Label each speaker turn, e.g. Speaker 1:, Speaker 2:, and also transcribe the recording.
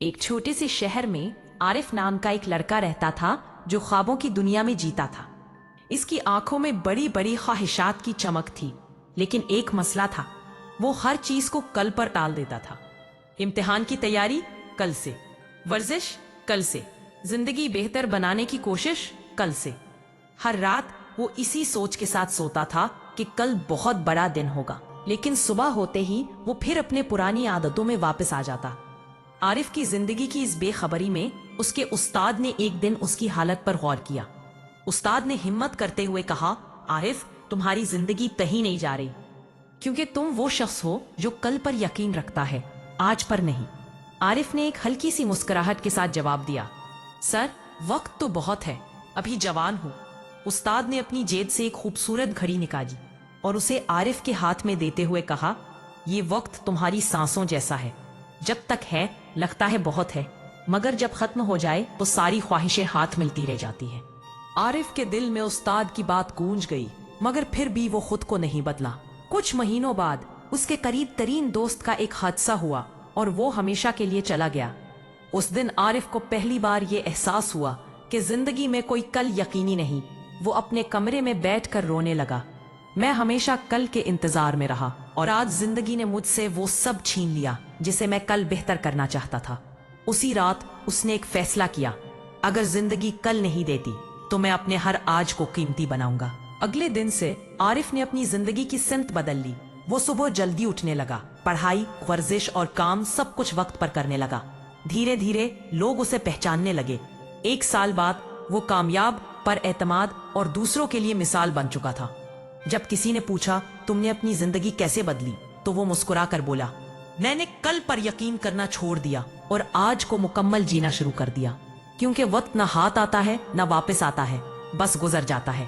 Speaker 1: ایک چھوٹے سے شہر میں عارف نام کا ایک لڑکا رہتا تھا جو خوابوں کی دنیا میں جیتا تھا۔ اس کی آنکھوں میں بڑی بڑی خواہشات کی چمک تھی، لیکن ایک مسئلہ تھا، وہ ہر چیز کو کل پر ٹال دیتا تھا۔ امتحان کی تیاری کل سے، ورزش کل سے، زندگی بہتر بنانے کی کوشش کل سے۔ ہر رات وہ اسی سوچ کے ساتھ سوتا تھا کہ کل بہت بڑا دن ہوگا، لیکن صبح ہوتے ہی وہ پھر اپنے پرانی عادتوں میں واپس آ جاتا۔ عارف کی زندگی کی اس بے خبری میں اس کے استاد نے ایک دن اس کی حالت پر غور کیا۔ استاد نے ہمت کرتے ہوئے کہا، عارف، تمہاری زندگی کہیں نہیں جا رہی، کیونکہ تم وہ شخص ہو جو کل پر یقین رکھتا ہے، آج پر نہیں۔ عارف نے ایک ہلکی سی مسکراہٹ کے ساتھ جواب دیا، سر، وقت تو بہت ہے، ابھی جوان ہوں۔ استاد نے اپنی جیب سے ایک خوبصورت گھڑی نکالی اور اسے عارف کے ہاتھ میں دیتے ہوئے کہا، یہ وقت تمہاری سانسوں جیسا ہے، جب تک ہے لگتا ہے بہت ہے، مگر جب ختم ہو جائے تو ساری خواہشیں ہاتھ ملتی رہ جاتی ہیں۔ عارف کے دل میں استاد کی بات گونج گئی، مگر پھر بھی وہ خود کو نہیں بدلا۔ کچھ مہینوں بعد اس کے قریب ترین دوست کا ایک حادثہ ہوا اور وہ ہمیشہ کے لیے چلا گیا۔ اس دن عارف کو پہلی بار یہ احساس ہوا کہ زندگی میں کوئی کل یقینی نہیں۔ وہ اپنے کمرے میں بیٹھ کر رونے لگا، میں ہمیشہ کل کے انتظار میں رہا اور آج زندگی نے مجھ سے وہ سب چھین لیا جسے میں کل بہتر کرنا چاہتا تھا۔ اسی رات اس نے ایک فیصلہ کیا، اگر زندگی کل نہیں دیتی تو میں اپنے ہر آج کو قیمتی بناؤں گا۔ اگلے دن سے عارف نے اپنی زندگی کی سمت بدل لی۔ وہ صبح جلدی اٹھنے لگا، پڑھائی، ورزش اور کام سب کچھ وقت پر کرنے لگا۔ دھیرے دھیرے لوگ اسے پہچاننے لگے۔ ایک سال بعد وہ کامیاب، پر اعتماد اور دوسروں کے لیے مثال بن چکا تھا۔ جب کسی نے پوچھا، تم نے اپنی زندگی کیسے بدلی، تو وہ مسکرا کر بولا، میں نے کل پر یقین کرنا چھوڑ دیا اور آج کو مکمل جینا شروع کر دیا، کیونکہ وقت نہ ہاتھ آتا ہے نہ واپس آتا ہے، بس گزر جاتا ہے۔